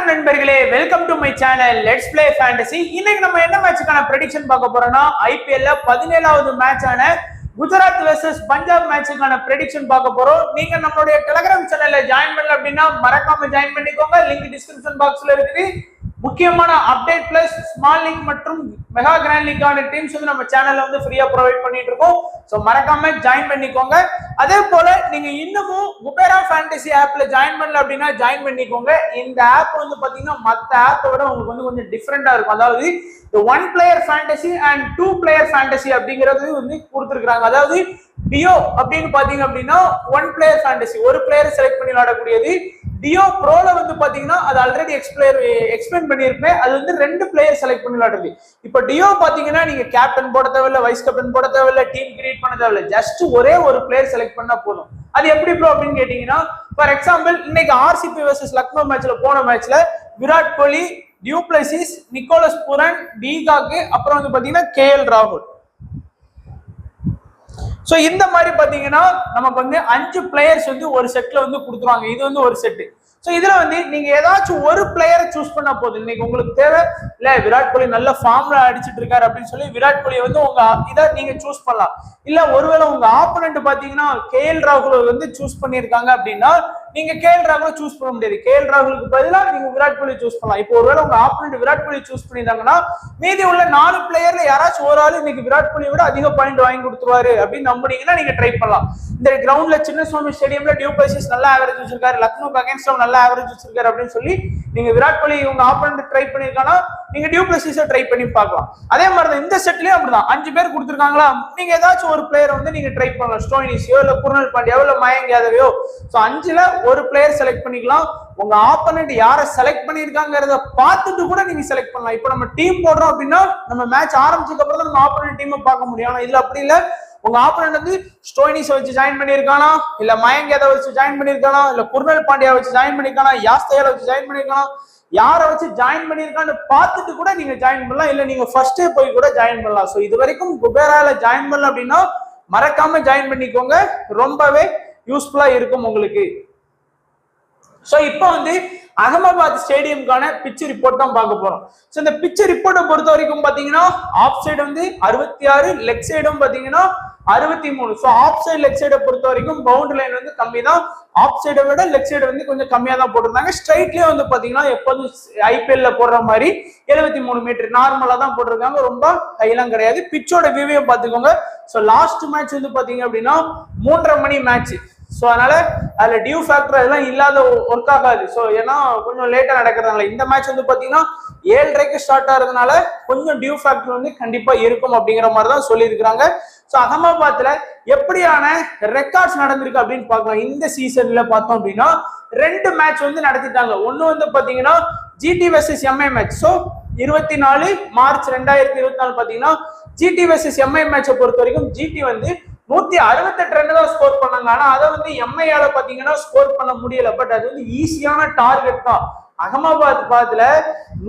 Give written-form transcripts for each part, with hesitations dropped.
வணக்கம் நண்பர்களே, welcome to my channel let's play fantasy. இன்னைக்கு நம்ம என்ன மேட்சுக்கான ப்ரெடிக்ஷன் பார்க்க போறோம்னா ஐபிஎல்ல 17வது மேட்சான குஜராத் வெர்சஸ் பஞ்சாப் மேட்சுக்கான ப்ரெடிக்ஷன் பார்க்க போறோம். நீங்க நம்மளுடைய டெலிகிராம் சேனல்ல ஜாயின் பண்ணல அப்படின்னா மறக்காம ஜாயின் பண்ணிக்கோங்க. லிங்க் டிஸ்கிரிப்ஷன் பாக்ஸ்ல இருக்குது. முக்கியமான அப்டேட் பிளஸ் ஸ்மால் லீக் மற்றும் மெகா கிராண்ட் லீக்கான டீம்ஸ் வந்து நம்ம சேனல்ல வந்து ஃப்ரீயா ப்ரொவைட் பண்ணிட்டு இருக்கோம். சோ மறக்காம ஜாயின் பண்ணிக்கோங்க. அதே போல நீங்க இன்னமும் குபேரா ஃபேண்டசி ஆப்ல ஜாயின் பண்ணல அப்படின்னா ஜாயின் பண்ணிக்கோங்க. இந்த ஆப் வந்து பாத்தீங்கன்னா மத்த ஆப்பை விட உங்களுக்கு வந்து கொஞ்சம் டிஃப்ரெண்டா இருக்கும். அதாவது இந்த 1 player fantasy and 2 player fantasy அப்படிங்கிறது வந்து கொடுத்துருக்காங்க. அதாவது டியோ அப்படின்னு பாத்தீங்க அப்படின்னா 1 பிளேயர் ஃபேண்டசி, ஒரு பிளேயர் செலக்ட் பண்ணி விளையாடக்கூடியது. டியோ ப்ரோல வந்து பாத்தீங்கன்னா அது ஆல்ரெடி எக்ஸ்பிளைன் பண்ணிருப்பேன். அது வந்து 2 பிளேயர் செலக்ட் பண்ணி விளையாடுறது. இப்போ டியோ பாத்தீங்கன்னா நீங்க கேப்டன் போட தேவையில்ல, வைஸ் கேப்டன் போட தேவையில்ல, டீம் கிரியேட் பண்ண தேவையில்ல, ஜஸ்ட் ஒரே ஒரு பிளேயர் செலக்ட் பண்ணா போதும். அது எப்படி ப்ரோ அப்படின்னு கேட்டீங்கன்னா, ஃபார் எக்ஸாம்பிள் இன்னைக்கு ஆர்சிபி வெர்சஸ் லக்னோ மேட்ச்ல போன மேட்ச்ல Virat Kohli, du Plessis, Nicholas Pooran, de Kock, அப்புறம் வந்து பாத்தீங்கன்னா கேஎல் ராகுல். சோ இந்த மாதிரி பாத்தீங்கன்னா நமக்கு வந்து 5 பிளேயர்ஸ் வந்து ஒரு செட்ல வந்து கொடுத்துருவாங்க. இது வந்து ஒரு செட். சோ இதுல வந்து நீங்க ஏதாச்சும் ஒரு பிளேயரை சூஸ் பண்ணா போதும். இன்னைக்கு உங்களுக்கு தேவை இல்ல விராட் கோலி நல்ல ஃபார்ம்ல அடிச்சிட்டு இருக்காரு அப்படின்னு சொல்லி விராட் கோலியை வந்து உங்க இதை நீங்க சூஸ் பண்ணலாம். இல்ல ஒருவேளை உங்க ஆப்போனன்ட் பாத்தீங்கன்னா கேஎல் ராகுல் வந்து சூஸ் பண்ணிருக்காங்க அப்படின்னா நீங்க கேஎல் ராகுல சூஸ் பண்ண முடியாது. கேஎல் ராகுலுக்கு பதிலா நீங்க விராட் கோலி சூஸ் பண்ணலாம். இப்போ ஒருவேளை உங்க ஆப்போனன்ட் விராட் கோலி சூஸ் பண்ணிருந்தாங்கன்னா மீதி உள்ள 4 பிளேயர்ல யாராச்சும் ஒரு ஆள் இன்னைக்கு விராட் கோலியை விட அதிக பாயிண்ட் வாங்கி கொடுத்துருவாரு அப்படின்னு நம்பினீங்கன்னா நீங்க ட்ரை பண்ணலாம். இந்த கிரவுண்ட்ல சின்னசுவாமி ஸ்டேடியம்ல டியூப்ளசிஸ் நல்ல ஆவரேஜ் வச்சிருக்காரு, லக்னோக்கு அகைன்ஸ்ட் நல்ல ஆவரேஜ் வச்சிருக்காரு அப்படின்னு சொல்லி நீங்க விராட் கோலி உங்க ஆப்போனன்ட் ட்ரை பண்ணிருக்கானா நீங்க டியூப்ளசிஸை ட்ரை பண்ணி பார்க்கலாம். அதே மாதிரி தான் இந்த செட்லயும் அப்படிதான் 5 பேர் கொடுத்துருக்காங்களா, நீங்க ஏதாச்சும் ஒரு பிளேயர் வந்து நீங்க ட்ரை பண்ணலாம். ஸ்டோயினிஸோ இல்ல குர்னல் பாண்டியாவோ இல்ல மயங்க் யாதவையோ. சோ 5ல ஒரு பிளேயர் செலக்ட் பண்ணிக்கலாம். உங்க ஆப்போனன்ட் யாரை செலக்ட் பண்ணிருக்காங்கறத பார்த்துட்டு கூட நீங்க செலக்ட் பண்ணலாம். இப்போ நம்ம டீம் போடுறோம் அப்படின்னா நம்ம மேட்ச் ஆரம்பிச்சதுக்கு அப்புறம் தான் நம்ம ஆப்போனன்ட் டீமை பார்க்க முடியும். ஆனா இதுல அப்படி இல்ல. உங்க ஆப்போனன்ட் வந்து ஸ்டோயினிஸ் வச்சு ஜாயின் பண்ணிருக்கானா, இல்ல மயங்க் யாதவ் வச்சு ஜாயின் பண்ணிருக்கானா, இல்ல குர்னல் பாண்டியா வச்சு ஜாயின் பண்ணிருக்கானா, யாஸ்தேல வச்சு ஜாயின் பண்ணிருக்கானா, யாரை வச்சு ஜாயின் பண்ணிருக்கான்னு பார்த்துட்டு கூட நீங்க ஜாயின் பண்ணலாம். இல்ல நீங்க ஃபர்ஸ்டே போய் கூட ஜாயின் பண்ணலாம். சோ இது வரைக்கும் குபேரால ஜாயின் பண்ணல அப்படின்னா மறக்காம ஜாயின் பண்ணிக்கோங்க. ரொம்பவே யூஸ்ஃபுல்லா இருக்கும் உங்களுக்கு. சோ இப்போ வந்து அகமதாபாத் ஸ்டேடியம்கான பிட்ச் ரிப்போர்ட் தான் பார்க்க போறோம். சோ இந்த பிட்ச் ரிப்போர்ட்டை பொறுத்த வரைக்கும் பாத்தீங்கன்னா ஆஃப் சைடு வந்து 66, லெக் சைடும் பாத்தீங்கன்னா 63. சோ ஆஃப் சைடு லெக் சைடை பொறுத்த வரைக்கும் பவுண்டரி லைன் வந்து கம்மி தான். ஆஃப் சைடை விட லெக் சைடு வந்து கொஞ்சம் கம்மியா தான் போட்டிருந்தாங்க. ஸ்ட்ரைட்லயே வந்து பாத்தீங்கன்னா எப்போதும் ஐபிஎல்ல போடுற மாதிரி 73 மீட்டர் நார்மலா தான் போட்டிருக்காங்க. ரொம்ப ஹைலாம் கிடையாது. பிச்சோட வியூவையும் பாத்துக்கோங்க. சோ லாஸ்ட் மேட்ச் வந்து பாத்தீங்க அப்படின்னா 3:30 மணி மேட்ச். சோ அதனால அதுல டியூ ஃபேக்டர் அதெல்லாம் இல்லாத ஒர்க் ஆகாது. சோ ஏன்னா கொஞ்சம் லேட்டா நடக்கிறதுனால இந்த மேட்ச் வந்து பாத்தீங்கன்னா 7:30க்கு ஸ்டார்ட் ஆகிறதுனால கொஞ்சம் டியூ ஃபேக்டர் வந்து கண்டிப்பா இருக்கும் அப்படிங்கிற மாதிரி தான் சொல்லியிருக்கிறாங்க. சோ அகமதாபாத்ல எப்படியான ரெக்கார்ட்ஸ் நடந்திருக்கு அப்படின்னு பார்க்கலாம். இந்த சீசன்ல பார்த்தோம் அப்படின்னா 2 மேட்ச் வந்து நடத்திட்டாங்க. ஒண்ணு வந்து பாத்தீங்கன்னா GT versus MI match. So 24 March 2024 பாத்தீங்கன்னா ஜிடி வெர்சஸ் எம்ஐ மேட்சை பொறுத்த வரைக்கும் ஜிடி வந்து 168 ரன் தான் ஸ்கோர் பண்ணாங்க. ஆனா அதை வந்து எம்ஐயால பாத்தீங்கன்னா ஸ்கோர் பண்ண முடியல. பட் அது வந்து ஈஸியான டார்கெட் தான். அகமதாபாத்ல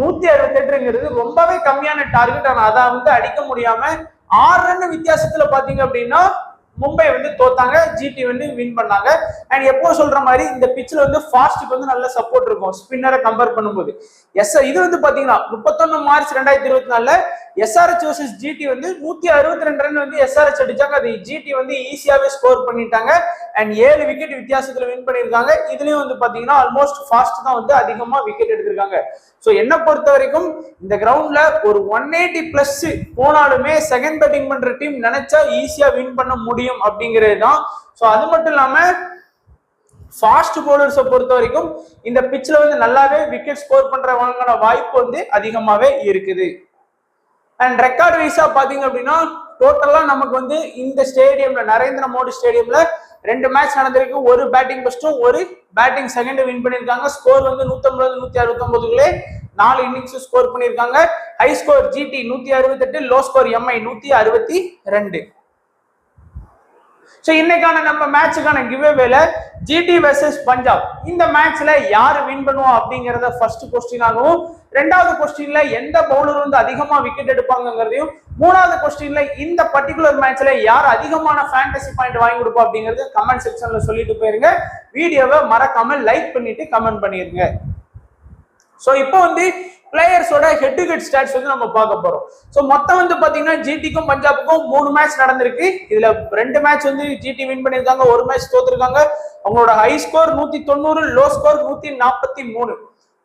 168ங்கிறது ரொம்பவே கம்மியான டார்கெட். ஆனா அதை வந்து அடிக்க முடியாம 6 ரன் வித்தியாசத்துல பாத்தீங்க அப்படின்னா மும்பை வந்து தோத்தாங்க, ஜிடி வந்து வின் பண்ணாங்க. அண்ட் எப்போ சொல்ற மாதிரி இந்த பிட்ச்ல வந்து ஃபாஸ்ட்டுக்கு வந்து நல்ல சப்போர்ட் இருக்கும் ஸ்பின்னரை கம்பேர் பண்ணும்போது. இது வந்து பாத்தீங்கன்னா 31 மார்ச் 2024 எஸ்ஆர்எச் வர்சஸ் ஜிடி வந்து 162 ரன் வந்து எஸ்ஆர்எச் அடிச்சாங்க. அது ஜிடி வந்து ஈஸியாவே ஸ்கோர் பண்ணிட்டாங்க. அண்ட் 7 விக்கெட் வித்தியாசத்துல வின் பண்ணிருக்காங்க. இதுலயும் வந்து பாத்தீங்கன்னா ஆல்மோஸ்ட் ஃபாஸ்ட் தான் வந்து அதிகமா விக்கெட் எடுத்திருக்காங்க. சோ என்ன பொறுத்த வரைக்கும் இந்த கிரவுண்ட்ல ஒரு 180 பிளஸ் போனாலுமே செகண்ட் பேட்டிங் பண்ற டீம் நினைச்சா ஈஸியா வின் பண்ண முடியும் அப்படிங்கிறது தான். சோ அது மட்டும் இல்லாம ஃபாஸ்ட் பவுலர்ஸை பொறுத்த வரைக்கும் இந்த பிட்ச்ல வந்து நல்லாவே விக்கெட் ஸ்கோர் பண்றவங்களோட வாய்ப்பு வந்து அதிகமாவே இருக்குது. அண்ட் ரெக்கார்ட் வைஸா பாத்தீங்க அப்படின்னா டோட்டலா நமக்கு வந்து இந்த ஸ்டேடியம்ல நரேந்திர மோடி ஸ்டேடியம்ல 2 மேட்ச் நடந்திருக்கு. ஒரு பேட்டிங் ஃபர்ஸ்டும் ஒரு பேட்டிங் செகண்ட் வின் பண்ணிருக்காங்க. ஸ்கோர் வந்து 150, 169க்குள்ளே 4 இன்னிங்ஸ் ஸ்கோர் பண்ணிருக்காங்க. High score GT 168, low score MI 162. So இன்னைக்கான நம்ம மேட்சுக்கான கிவ்அவேல ஜிடி வெர்சஸ் பஞ்சாப் இந்த மேட்ச்ல யாரு வின் பண்ணுவோம் அப்படிங்கறத ஃபர்ஸ்ட் क्वेश्चनआகவும், ரெண்டாவது क्वेश्चनல எந்த பவுலர் வந்து அதிகமா விக்கெட் எடுப்பாங்கங்கறதையும், மூணாவது क्वेश्चनல இந்த பர்టిక్యులர் மேட்ச்ல யார் அதிகமான ஃபேண்டசி பாயிண்ட் வாங்கி கொடுப்பா அப்படிங்கறத கமெண்ட் செக்ஷன்ல சொல்லிட்டு போயிருங்க. வீடியோவை மறக்காம லைக் பண்ணிட்டு கமெண்ட் பண்ணிருங்க. ஸோ இப்போ வந்து பிளேயர்ஸோட ஹெட் டு ஹெட் ஸ்டாட்ஸ் வந்து நம்ம பார்க்க போறோம். ஸோ மொத்தம் வந்து பாத்தீங்கன்னா ஜிடிக்கும் பஞ்சாபுக்கும் 3 மேட்ச் நடந்திருக்கு. இதுல 2 மேட்ச் வந்து ஜிடி வின் பண்ணிருக்காங்க, 1 மேட்ச் தோத்துருக்காங்க. அவங்களோட high score 190, low score 143.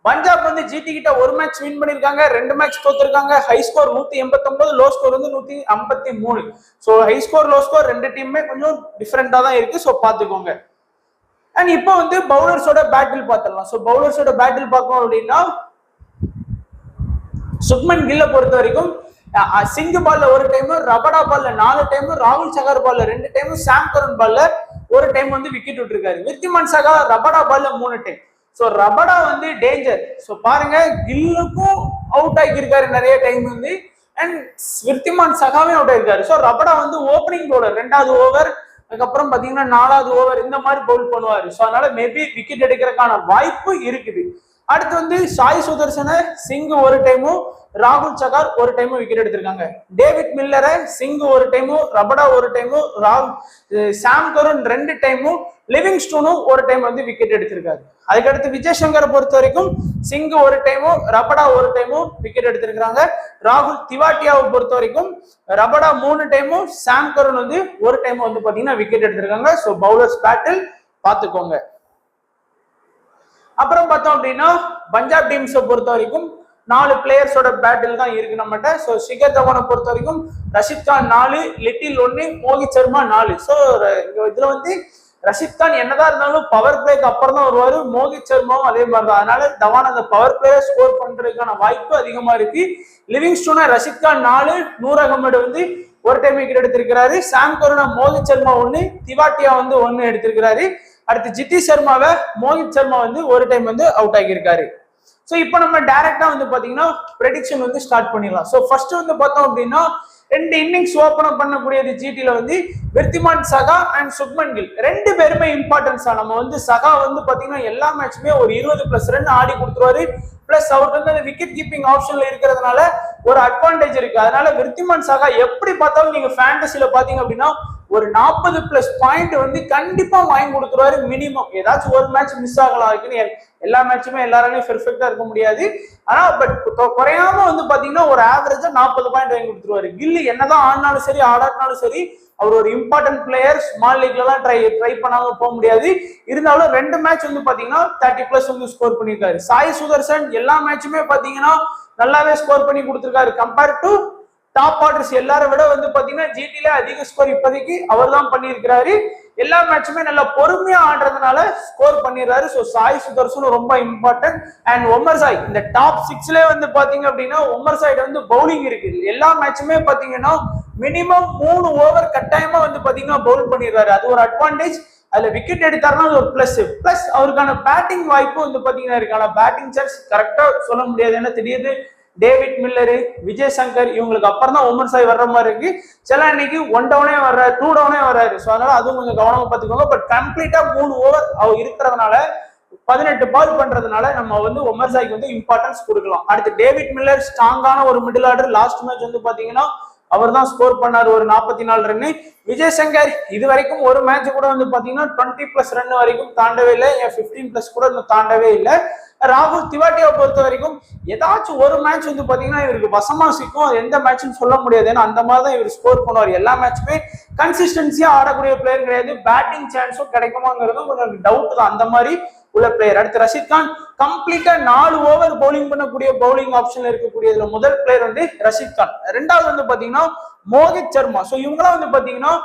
Punjab வந்து ஜிடி கிட்ட 1 மேட்ச் வின் பண்ணிருக்காங்க, 2 மேட்ச் தோத்துருக்காங்க. ஹை ஸ்கோர் 189, லோ ஸ்கோர் வந்து 153. So high score low score 2 டீமுமே கொஞ்சம் டிஃபரெண்டா தான் இருக்கு. ஸோ பாத்துக்கோங்க. அண்ட் இப்போ வந்து பவுலர்ஸோட பேட்டில் பார்த்துடலாம். ஸோ பவுலர்ஸோட பேட்டில் பார்க்கணும் அப்படின்னா சுப்மன் கில்ல பொறுத்த வரைக்கும் சிங்கு பால்ல 1 டைம், ரபடா பால்ல 4 டைம், ராகுல் சகர் பால்ல 2 டைம், சாம் கரன் பால்ல 1 டைம் வந்து விக்கெட் விட்டுருக்காரு. விருத்திமான் சகா ரபடா பால்ல 3 டைம். ஸோ ரபடா வந்து டேஞ்சர். ஸோ பாருங்க, கில்லுக்கும் அவுட் ஆகியிருக்காரு நிறைய டைம் வந்து, அண்ட் விருத்திமான் சகாவே அவுட் ஆயிருக்காரு. ஸோ ரபடா வந்து ஓப்பனிங் பவுலர், 2வது ஓவர் அதுக்கப்புறம் பாத்தீங்கன்னா 4வது ஓவர் இந்த மாதிரி பவுல் பண்ணுவாரு. ஸோ அதனால மேபி விக்கெட் எடுக்கிறதுக்கான வாய்ப்பு இருக்குது. அடுத்து வந்து சாய் சுதர்சன சிங் 1 டைமும், ராகுல் சகார் 1 டைமும் விக்கெட் எடுத்திருக்காங்க. டேவிட் மில்லரை சிங் 1 டைமும், ரபடா 1 டைமும், சாம் கரன் 2 டைமும், லிவிங்ஸ்டோனும் 1 டைம் வந்து விக்கெட் எடுத்திருக்காரு. அதுக்கடுத்து விஜய் சங்கரை பொறுத்த வரைக்கும் சிங் 1 டைமும், ரபடா 1 டைமும் விக்கெட் எடுத்திருக்காங்க. ராகுல் திவாட்டியாவை பொறுத்த வரைக்கும் ரபடா 3 டைமும், சாம் கரன் வந்து 1 டைம் வந்து பாத்தீங்கன்னா விக்கெட் எடுத்திருக்காங்க. ஸோ பவுலர்ஸ் பேட்டில் பார்த்துக்கோங்க. அப்புறம் பார்த்தோம் அப்படின்னா பஞ்சாப் டீம்ஸை பொறுத்த வரைக்கும் 4 பிளேயர்ஸோட பேட்டில் தான் இருக்கு நம்மகிட்ட. ஸோ ஷிகர் தவானை பொறுத்த வரைக்கும் ரஷித் கான் 4, லிட்டில் 1, மோகித் சர்மா 4. ஸோ இதுல வந்து ரஷித் கான் என்னதான் இருந்தாலும் பவர் பிளேக்கு அப்புறம் தான் வருவாரு. மோகித் சர்மாவும் அதே மாதிரி தான். அதனால தவான் அந்த பவர் பிளேயை ஸ்கோர் பண்றதுக்கான வாய்ப்பு அதிகமா இருக்கு. லிவிங்ஸ்டோனை ரஷித் கான் 4, நூர் அகமது வந்து 1 டைம் விக்கெட் எடுத்திருக்கிறாரு. சாம் கருணா, மோகித் சர்மா 1, திவாட்டியா வந்து 1 எடுத்திருக்கிறாரு. அடுத்து ஜித்தி சர்மாவை மோகித் சர்மா வந்து 1 டைம் வந்து அவுட் ஆகியிருக்காரு. ஸோ இப்போ நம்ம டைரக்டா வந்து பாத்தீங்கன்னா ப்ரெடிக்ஷன் வந்து ஸ்டார்ட் பண்ணிடலாம். ஸோ ஃபர்ஸ்ட் வந்து பார்த்தோம் அப்படின்னா 2 இன்னிங்ஸ் ஓபன் பண்ணக்கூடியது ஜிடில வந்து விருத்திமான் சகா அண்ட் சுப்மன் கில் 2 பேருமே இம்பார்ட்டன்ஸா. நம்ம வந்து சகா வந்து பாத்தீங்கன்னா எல்லா மேட்சுமே ஒரு 20+ ரன் ஆடி கொடுத்துருவாரு. பிளஸ் அவருக்கு வந்து அந்த விக்கெட் கீப்பிங் ஆப்ஷன்ல இருக்கிறதுனால ஒரு அட்வான்டேஜ் இருக்கு. அதனால விருத்திமான் சகா எப்படி பார்த்தாலும் நீங்க ஃபேண்டசில பாத்தீங்க அப்படின்னா ஒரு 40+ பாயிண்ட் வந்து கண்டிப்பா வாங்கி கொடுத்துருவாரு மினிமம். ஏதாச்சும் ஒரு மேட்ச் மிஸ் ஆகலாம், எல்லா மேட்சுமே எல்லாராலையும் பெர்ஃபெக்டா இருக்க முடியாது. ஆனா பட் குறையாம வந்து பாத்தீங்கன்னா ஒரு ஆவரேஜா 40 பாயிண்ட் வாங்கி கொடுத்துருவாரு. கில்லி என்னதான் ஆடினாலும் சரி ஆடாட்டினாலும் சரி அவர் ஒரு இம்பார்ட்டன்ட் பிளேயர். ஸ்மால் லீக்ல எல்லாம் ட்ரை பண்ணாம போக முடியாது. இருந்தாலும் 2 மேட்ச் வந்து பாத்தீங்கன்னா 30+ வந்து ஸ்கோர் பண்ணிருக்காரு. சாய் சுதர்சன் எல்லா மேட்சுமே பாத்தீங்கன்னா நல்லாவே ஸ்கோர் பண்ணி கொடுத்திருக்காரு. கம்பேர் டு டாப் ஆர்டர்ஸ் எல்லாரை விட வந்து பாத்தீங்கன்னா ஜிடில அதிக ஸ்கோர் இப்போதைக்கு அவர் தான் பண்ணியிருக்கிறாரு. எல்லா மேட்சுமே நல்லா பொறுமையா ஆடுறதுனால ஸ்கோர் பண்ணிடுறாரு. ஸோ சாய் சுதர்சனும் ரொம்ப இம்பார்ட்டன்ட். அண்ட் ஒமர் சாய் இந்த டாப் 6ல வந்து பாத்தீங்க அப்படின்னா ஒமர் சாய் வந்து பவுலிங் இருக்கு. எல்லா மேட்சுமே பாத்தீங்கன்னா மினிமம் 3 ஓவர் கட்டாயமா வந்து பாத்தீங்கன்னா பவுல் பண்ணிடுறாரு. அது ஒரு அட்வான்டேஜ். அதுல விக்கெட் எடுத்தாருன்னா அது ஒரு பிளஸ் அவருக்கான பேட்டிங் வாய்ப்பு வந்து பாத்தீங்கன்னா இருக்கு. ஆனா பேட்டிங் சார்ஜ் கரெக்டா சொல்ல முடியாது. ஏன்னா திடீர்னு டேவிட் மில்லரு, விஜய் சங்கர் இவங்களுக்கு அப்புறம் தான் ஒமர் சாய் வர்ற மாதிரி இருக்கு. சில அன்னைக்கு 1 டவுனே வர்றாரு, 2 டவுனே வர்றாரு. ஸோ அதனால அதுவும் கொஞ்சம் கவனமா பார்த்துக்கோங்க. பட் கம்ப்ளீட்டா 3 ஓவர் அவர் இருக்கிறதுனால 18 பால் பண்றதுனால நம்ம வந்து ஒமர் சாய்க்கு வந்து இம்பார்ட்டன்ஸ் கொடுக்கலாம். அடுத்து டேவிட் மில்லர் ஸ்ட்ராங்கான ஒரு மிடில் ஆர்டர். லாஸ்ட் மேட்ச் வந்து பாத்தீங்கன்னா அவர் தான் ஸ்கோர் பண்ணாரு ஒரு 44 ரன்னு. விஜய் சங்கர் இது வரைக்கும் ஒரு மேட்ச் கூட வந்து பாத்தீங்கன்னா 20+ ரன் வரைக்கும் தாண்டவே இல்லை. 15+ கூட இன்னும் தாண்டவே இல்லை. ராகுல் திவாட்டியாவை பொறுத்த வரைக்கும் ஏதாச்சும் ஒரு மேட்ச் வந்து பாத்தீங்கன்னா இவருக்கு வசமா சிக்கும். அது எந்த மேட்ச்னு சொல்ல முடியாது. ஏன்னா அந்த மாதிரி தான் இவர் ஸ்கோர் பண்ணுவார். எல்லா மேட்சுமே கன்சிஸ்டன்சியா ஆடக்கூடிய பிளேயர் கிடையாது. பேட்டிங் சான்ஸும் கிடைக்குமாங்கிறதும் கொஞ்சம் டவுட் தான். அந்த மாதிரி உள்ள பிளேயர். அடுத்து ரஷித் கான் கம்ப்ளீட்டா 4 ஓவர் பவுலிங் பண்ணக்கூடிய பவுலிங் ஆப்ஷன்ல இருக்கக்கூடியதுல முதல் பிளேயர் வந்து ரஷித் கான். 2வது வந்து பாத்தீங்கன்னா மோகித் சர்மா. ஸோ இவங்களாம் வந்து பாத்தீங்கன்னா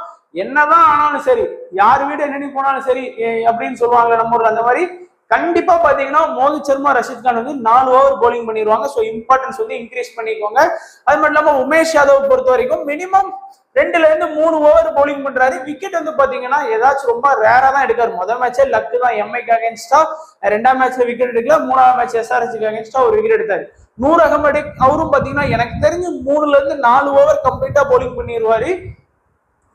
என்னதான் ஆனாலும் சரி, யார் வீடு என்னன்னு போனாலும் சரி அப்படின்னு சொல்லுவாங்க நம்ம ஊர்ல. அந்த மாதிரி கண்டிப்பா பாத்தீங்கன்னா மோகித் சர்மா, ரஷித் கான் வந்து 4 ஓவர் பவுலிங் பண்ணிடுவாங்க. ஸோ இம்பார்ட்டன்ஸ் வந்து இன்க்ரீஸ் பண்ணிக்கோங்க. அது மட்டும் இல்லாம உமேஷ் யாதவ் பொறுத்த வரைக்கும் மினிமம் 2ல இருந்து 3 ஓவர் பவுலிங் பண்றாரு. விக்கெட் வந்து பாத்தீங்கன்னா ஏதாச்சும் ரொம்ப ரேரா தான் எடுக்காரு. முதல் மேட்சே லக்கு தான் எம்ஐக்கு அகேன்ஸ்டா. 2ஆம் மேட்ச்ல விக்கெட் எடுக்கல. 3ஆம் மேட்ச் எஸ்ஆர்எஸ்க்கு அகேன்ஸ்டா ஒரு விக்கெட் எடுத்தாரு. நூர் அகமது அவரும் பாத்தீங்கன்னா எனக்கு தெரிஞ்சு 3ல இருந்து 4 ஓவர் கம்ப்ளீட்டா பவுலிங் பண்ணிடுவாரு.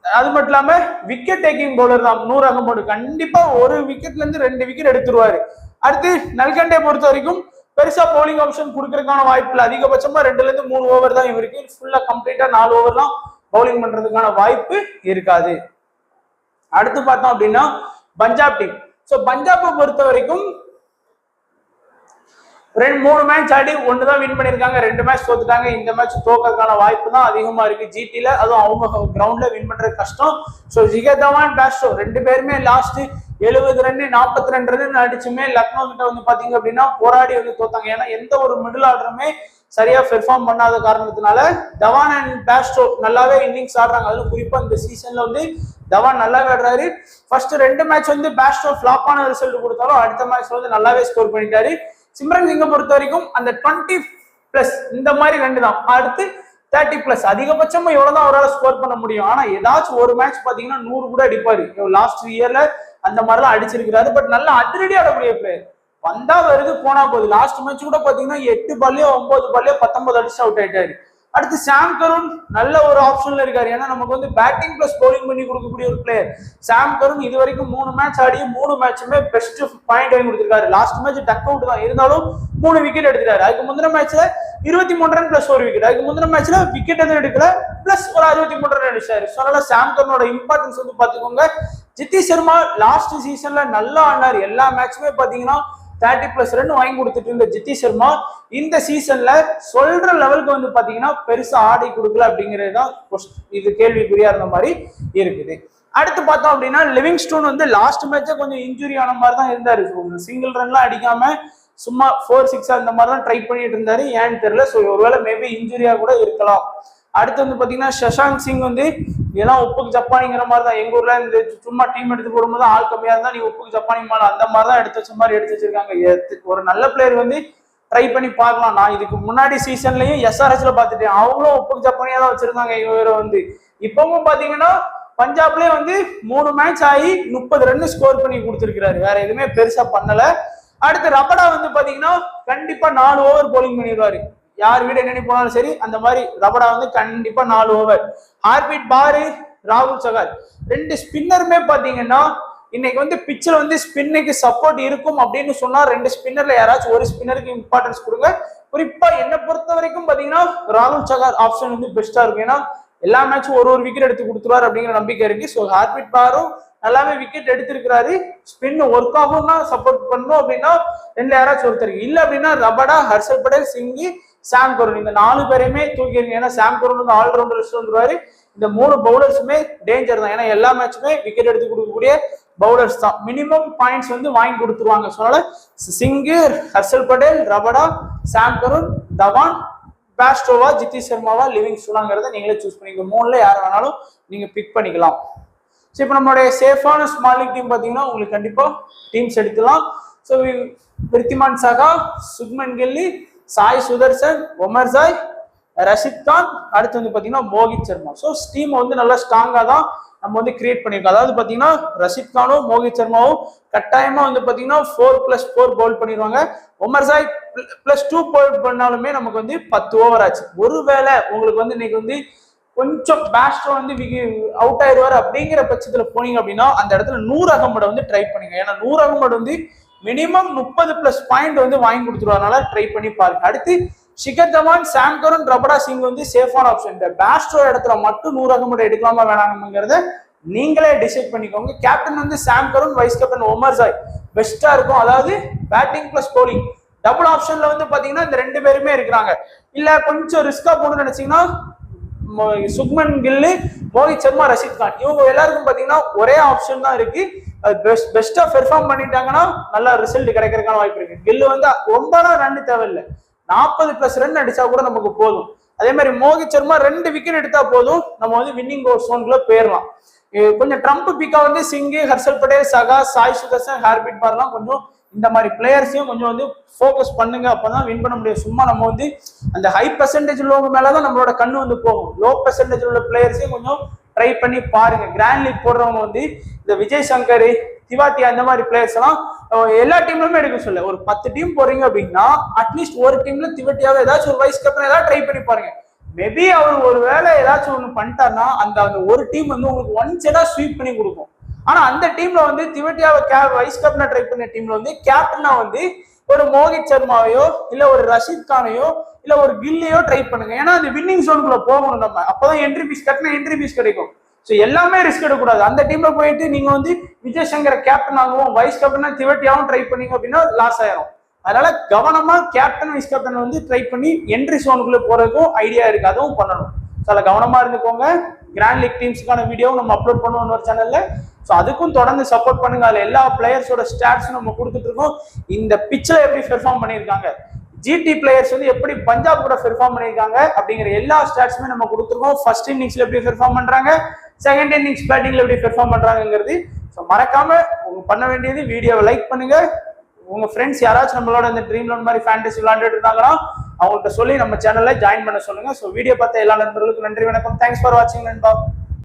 அது மட்டும் இல்லாம விக்கெட் டேக்கிங் பவுலர் தான் நூர் அகமது. கண்டிப்பா ஒரு விக்கெட்ல இருந்து 2 விக்கெட் எடுத்துருவாரு. அடுத்து நல்கண்டே பொறுத்த வரைக்கும் பெருசா பவுலிங் ஆப்ஷன் கொடுக்கறதுக்கான வாய்ப்பு இல்லை. அதிகபட்சமா 2ல இருந்து 3 ஓவர் தான் இவருக்கு. ஃபுல்லா கம்ப்ளீட்டா 4 ஓவர்லாம் பவுலிங் பண்றதுக்கான வாய்ப்பு இருக்காது. அடுத்து பார்த்தோம் அப்படின்னா பஞ்சாப் டீம். ஸோ பஞ்சாபை பொறுத்த வரைக்கும் மூணு மேட்ச் ஆடி ஒன்று தான் வின் பண்ணியிருக்காங்க, 2 மேட்ச் தோத்துட்டாங்க. இந்த மேட்ச் தோக்கிறதுக்கான வாய்ப்பு தான் அதிகமா இருக்கு ஜிடில. அதுவும் அவங்க கிரவுண்ட்ல வின் பண்றது கஷ்டம். ஸோ ஷிகர் தவான், பேஸ்டோ 2 பேருமே லாஸ்ட் 70 ரன் 42 ரன் அடிச்சுமே லக்னோ கிட்ட வந்து பாத்தீங்க அப்படின்னா போராடி வந்து தோத்தாங்க. ஏன்னா எந்த ஒரு மிடில் ஆர்டருமே சரியா பெர்ஃபார்ம் பண்ணாத காரணத்தினால தவான் அண்ட் பேஸ்டோ நல்லாவே இன்னிங்ஸ் ஆடுறாங்க. அதுவும் குறிப்பா இந்த சீசன்ல வந்து தவான் நல்லாவே ஆடுறாரு. ஃபர்ஸ்ட் 2 மேட்ச் வந்து பேஸ்டோ ஃபிளாப்பான ரிசல்ட் கொடுத்தாலும் அடுத்த மேட்ச் வந்து நல்லாவே ஸ்கோர் பண்ணிட்டாரு. சிம்ரன் சிங்கை பொறுத்த வரைக்கும் அந்த 20+ இந்த மாதிரி 2 தான். அடுத்து 30+ அதிகபட்சமா எவ்வளவுதான் அவரால் ஸ்கோர் பண்ண முடியும். ஆனா ஏதாச்சும் ஒரு மேட்ச் பாத்தீங்கன்னா 100 கூட அடிப்பாரு. லாஸ்ட் இயர்ல அந்த மாதிரிலாம் அடிச்சிருக்கிறாரு. பட் நல்லா அதிரடி ஆடக்கூடிய பிளேயர். வந்தா வருது போனா போகுது. லாஸ்ட் மேட்ச் கூட பாத்தீங்கன்னா 8 பால்லையோ 9 பால்லையோ 19 அடிச்சு அவுட் ஆயிட்டாரு. அடுத்து சாம் கருண் நல்ல ஒரு ஆப்ஷன்ல இருக்காரு. ஏன்னா நமக்கு வந்து பேட்டிங் பிளஸ் பவுலிங் பண்ணி கொடுக்கக்கூடிய ஒரு பிளேயர் சாம் கருண். இது வரைக்கும் 3 மேட்ச் ஆடி 3 மேட்சுமே பெஸ்ட் பாயிண்ட் வாங்கி கொடுத்திருக்காரு. லாஸ்ட் மேட்ச் டக் அவுட் தான் இருந்தாலும் 3 விக்கெட் எடுத்துட்டாரு. அதுக்கு முந்தின மேட்ச்ல 23 ரன் பிளஸ் 1 விக்கெட். அதுக்கு முந்தின மேட்ச்ல விக்கெட் எதுவும் எடுக்கல, பிளஸ் ஒரு 63 ரன் அடிச்சாரு. ஸோ அதனால சாம் கருணோட இம்பார்ட்டன்ஸ் வந்து பாத்துக்கோங்க. ஜித்தி சர்மா லாஸ்ட் சீசன்ல நல்லா ஆடினாரு. எல்லா மேட்சுமே பாத்தீங்கன்னா 30+ ரன் வாங்கி கொடுத்துட்டு இருந்த ஜித்தி சர்மா இந்த சீசன்ல சொல்ற லெவலுக்கு வந்து பாத்தீங்கன்னா பெருசா ஆடை கொடுக்கல அப்படிங்கறதுதான் இது கேள்விக்குறியா இருந்த மாதிரி இருக்குது. அடுத்து பார்த்தோம் அப்படின்னா லிவிங்ஸ்டோன் வந்து லாஸ்ட் மேட்ச கொஞ்சம் இன்ஜுரி ஆன மாதிரி தான் இருந்தாரு. சிங்கிள் ரன்லாம் அடிக்காம சும்மா 4-6 அந்த மாதிரி தான் ட்ரை பண்ணிட்டு இருந்தாரு. ஏன்னு தெரியல. ஸோ ஒருவேளை மேபி இன்ஜுரியா கூட இருக்கலாம். அடுத்து வந்து பாத்தீங்கன்னா சஷாங்க் சிங் வந்து இதெல்லாம் உப்புக்கு ஜப்பானிங்கிற மாதிரி தான். எங்க ஊர்ல இந்த சும்மா டீம் எடுத்து போடும்போது ஆள் கம்மியா இருந்தா நீ உப்புக்கு ஜப்பானி மாலை அந்த மாதிரி தான் எடுத்து வச்ச மாதிரி எடுத்து வச்சிருக்காங்க. ஒரு நல்ல பிளேயர் வந்து ட்ரை பண்ணி பார்க்கலாம். நான் இதுக்கு முன்னாடி சீசன்லயும் SRHல பாத்துட்டேன். அவங்களும் உப்புக்கு ஜப்பானியா தான் வச்சிருந்தாங்க. இவரை வந்து இப்பவும் பாத்தீங்கன்னா பஞ்சாப்லயே வந்து 3 மேட்ச் ஆகி 30 ரன் ஸ்கோர் பண்ணி கொடுத்திருக்கிறாரு. வேற எதுவுமே பெருசா பண்ணல. அடுத்து ரபடா வந்து பாத்தீங்கன்னா கண்டிப்பா 4 ஓவர் போலிங் பண்ணிடுவாரு. யார் வீடு என்னன்னு போனாலும் சரி அந்த மாதிரி ரபடா வந்து கண்டிப்பா 4 ஓவர். ஹார்பிட் பாரு, ராகுல் சகார் 2 ஸ்பின்னருமே பாத்தீங்கன்னா இன்னைக்கு வந்து பிச்சில் வந்து ஸ்பின்னுக்கு சப்போர்ட் இருக்கும் அப்படின்னு சொன்னா 2 ஸ்பின்னர்ல யாராச்சும் ஒரு ஸ்பின்னருக்கு இம்பார்ட்டன்ஸ் கொடுங்க. குறிப்பா என்னை பொறுத்த வரைக்கும் பாத்தீங்கன்னா ராகுல் சகார் ஆப்ஷன் வந்து பெஸ்டா இருக்கும். ஏன்னா எல்லா மேட்சும் ஒரு விக்கெட் எடுத்து கொடுத்துருவாரு அப்படிங்கிற நம்பிக்கை இருக்கு. ஸோ ஹார்பிட் பாரும் நல்லாவே விக்கெட் எடுத்திருக்கிறாரு. ஸ்பின் ஒர்க் ஆகும்னா சப்போர்ட் பண்ணணும் அப்படின்னா 2 யாராச்சும் ஒருத்தருக்கு. இல்ல அப்படின்னா ரபடா, ஹர்ஷல் பட்டேல், சிங்கி, சாம் கருண் இந்த 4 பேரையுமே தூக்கிடுங்க. ஏன்னா சாம் கருண் வந்து ஆல்ரவுண்டர் லிஸ்ட் வந்துருவாரு. இந்த 3 பவுலர்ஸுமே டேஞ்சர் தான். ஏன்னா எல்லா மேட்சுமே விக்கெட் எடுத்து கொடுக்கக்கூடிய பவுலர்ஸ் தான். மினிமம் பாயிண்ட்ஸ் வந்து வாங்கி கொடுத்துருவாங்க. ஸோ அதனால சிங்கு, ஹர்ஷல் பட்டேல், ரபடா, சாம் கருண், தவான், பேஸ்டோவா, ஜித்தி சர்மாவா, லிவிங்ஸ்டோனாங்கிறத நீங்களே சூஸ் பண்ணிக்கலாம். 3ல யார் வேணாலும் நீங்க பிக் பண்ணிக்கலாம். ஸோ இப்போ நம்மளுடைய சேஃபான ஸ்மால் லீக் டீம் பார்த்தீங்கன்னா உங்களுக்கு கண்டிப்பா டீம்ஸ் எடுக்கலாம். ஸோ விருத்திமான் சாகா, சுக்மன் கில்லி, சாய் சுதர்சன், ஒமர் ஜாய், ரஷித் கான், அடுத்து வந்து பாத்தீங்கன்னா மோகித் சர்மா. ஸோ டீம் வந்து நல்லா ஸ்ட்ராங்கா தான் நம்ம வந்து கிரியேட் பண்ணிருக்கோம். அதாவது பாத்தீங்கன்னா ரஷித் கானும் மோகித் சர்மாவும் கட்டாயமா வந்து பாத்தீங்கன்னா 4+4 பவுல் பண்ணிடுவாங்க. ஒமர் ஜாய் +2 பவுல் பண்ணாலுமே நமக்கு வந்து 10 ஓவர் ஆச்சு. ஒருவேளை உங்களுக்கு வந்து இன்னைக்கு வந்து கொஞ்சம் பேஸ்டோ வந்து அவுட் ஆயிடுவாரு அப்படிங்கிற பட்சத்துல போனீங்க அப்படின்னா அந்த இடத்துல நூர் அகமடை வந்து ட்ரை பண்ணுங்க. ஏன்னா நூர் அகமட் வந்து மினிமம் 30+ பாயிண்ட் வந்து வாங்கி கொடுத்துருவாங்க. ட்ரை பண்ணி பாருங்க. அடுத்து ஷிகர் தவான், சாம் கருண், ரபடா சிங் வந்து சேஃபான ஆப்ஷன். இந்த பேஸ்டோ இடத்துல மட்டும் 100 அகமட் எடுக்கலாமா வேணாங்கிறத நீங்களே டிசைட் பண்ணிக்கோங்க. கேப்டன் வந்து சாம் கருண், வைஸ் கேப்டன் ஒமர் ஜாய் பெஸ்டா இருக்கும். அதாவது பேட்டிங் பிளஸ் போலிங் டபுள் ஆப்ஷன்ல வந்து பாத்தீங்கன்னா இந்த 2 பேருமே இருக்கிறாங்க. இல்ல கொஞ்சம் ரிஸ்கா போகணும்னு நினைச்சீங்கன்னா சுக்மன் கில்லு, மோகித் சர்மா, ரஷித் கான் இவங்க எல்லாருக்கும் பாத்தீங்கன்னா ஒரே ஆப்ஷன் தான் இருக்கு. பெஸ்டா பெர்ஃபார்ம் பண்ணிட்டாங்கன்னா நல்லா ரிசல்ட் கிடைக்கிறதுக்கான வாய்ப்பு இருக்கு. கில்லு வந்து ரொம்பலாம் ரன் தேவையில்லை, 40+ ரன் அடிச்சா கூட நமக்கு போதும். அதே மாதிரி மோகித் சர்மா 2 விக்கெட் எடுத்தா போதும், நம்ம வந்து வின்னிங் ஜோன்குள்ள போயிடலாம். கொஞ்சம் ட்ரம்ப் பிக்கா வந்து சிங்கு, ஹர்ஷல் பட்டேல், சகா, சாய் சுதர்சன், ஹார்பிட் பார்லாம் கொஞ்சம் இந்த மாதிரி பிளேயர்ஸையும் கொஞ்சம் வந்து ஃபோக்கஸ் பண்ணுங்க. அப்பதான் வின் பண்ண முடியும். சும்மா நம்ம வந்து அந்த ஹை பெர்சன்டேஜ் உள்ளவங்க மேலதான் நம்மளோட கண்ணு வந்து போகும். லோ பெர்சன்டேஜ் உள்ள பிளேயர்ஸையும் கொஞ்சம் ட்ரை பண்ணி பாருங்க. கிராண்ட் லீக் போடுறவங்க வந்து இந்த விஜய் சங்கர், திவாட்டியா இந்த மாதிரி பிளேயர்ஸ் எல்லாம் எல்லா டீம்லுமே எடுக்க சொல்ல. ஒரு 10 டீம் போறீங்க அப்படின்னா அட்லீஸ்ட் ஒரு டீம்ல திவாட்டியாவை ஏதாச்சும் ஒரு வைஸ் கேப்டன் ஏதாவது ட்ரை பண்ணி பாருங்க. மேபி அவர் ஒரு வேலை ஏதாச்சும் ஒண்ணு பண்ணிட்டாருன்னா அந்த ஒரு டீம் வந்து உங்களுக்கு ஒன் சைடா ஸ்வீப் பண்ணி கொடுக்கும். ஆனா அந்த டீம்ல வந்து திவாட்டியாவை வைஸ் கேப்டனா ட்ரை பண்ண டீம்ல வந்து கேப்டனா வந்து ஒரு மோகித் சர்மாவையோ இல்ல ஒரு ரஷித் கானையோ இல்ல ஒரு கில்லியோ ட்ரை பண்ணுங்க. ஏன்னா அந்த வின்னிங் ஜோனுக்குள்ள போகணும் நம்ம. அப்பதான் என்ட்ரி பீஸ் கட்டினா என்ட்ரி பீஸ் கிடைக்கும். ஸோ எல்லாமே ரிஸ்க் எடுக்கக்கூடாது. அந்த டீம்ல போயிட்டு நீங்க வந்து விஜய் சங்கரை கேப்டன் ஆகவும் வைஸ் கேப்டனா திவாட்டியாவும் ட்ரை பண்ணீங்க அப்படின்னா லாஸ் ஆயிரும். அதனால கவனமா கேப்டன் வைஸ் கேப்டன் வந்து ட்ரை பண்ணி என்ட்ரி சோனுக்குள்ள போறதுக்கும் ஐடியா இருக்கு, அதுவும் பண்ணணும். ஸோ அதில் கவனமா இருந்துக்கோங்க. கிராண்ட் லீக் டீம்ஸ்க்கான வீடியோவும் நம்ம அப்லோட் பண்ணுவோம் ஒரு சேனல்ல. ஸோ அதுக்கும் தொடர்ந்து சப்போர்ட் பண்ணுங்க. அதுல எல்லா பிளேயர்ஸோட ஸ்டாட்ஸும் நம்ம கொடுத்துட்டு இருக்கோம். இந்த பிச்சில் எப்படி பெர்ஃபார்ம் பண்ணியிருக்காங்க, ஜிடி பிளேயர்ஸ் வந்து எப்படி பஞ்சாப் கூட பெர்ஃபார்ம் பண்ணியிருக்காங்க அப்படிங்கிற எல்லா ஸ்டாட்ஸுமே நம்ம கொடுத்துருக்கோம். ஃபர்ஸ்ட் இன்னிங்ஸ்ல எப்படி பெர்ஃபார்ம் பண்றாங்க, செகண்ட் இன்னிங்ஸ் பேட்டிங்ல எப்படி பெர்ஃபார்ம் பண்றாங்கிறது. ஸோ மறக்காம பண்ண வேண்டியது வீடியோவை லைக் பண்ணுங்க. உங்க ஃப்ரெண்ட்ஸ் யாராச்சும் நம்மளோட இந்த ட்ரீம் லோன் மாதிரி ஃபேண்டசி விளையாண்டுட்டு இருந்தாங்கன்னா அவங்கள்ட்ட சொல்லி நம்ம சேனல்ல ஜாயின் பண்ண சொல்லுங்க. ஸோ வீடியோ பார்த்த எல்லா நண்பர்களுக்கும் நன்றி, வணக்கம். தேங்க்ஸ் ஃபார் வாட்சிங் நண்பா.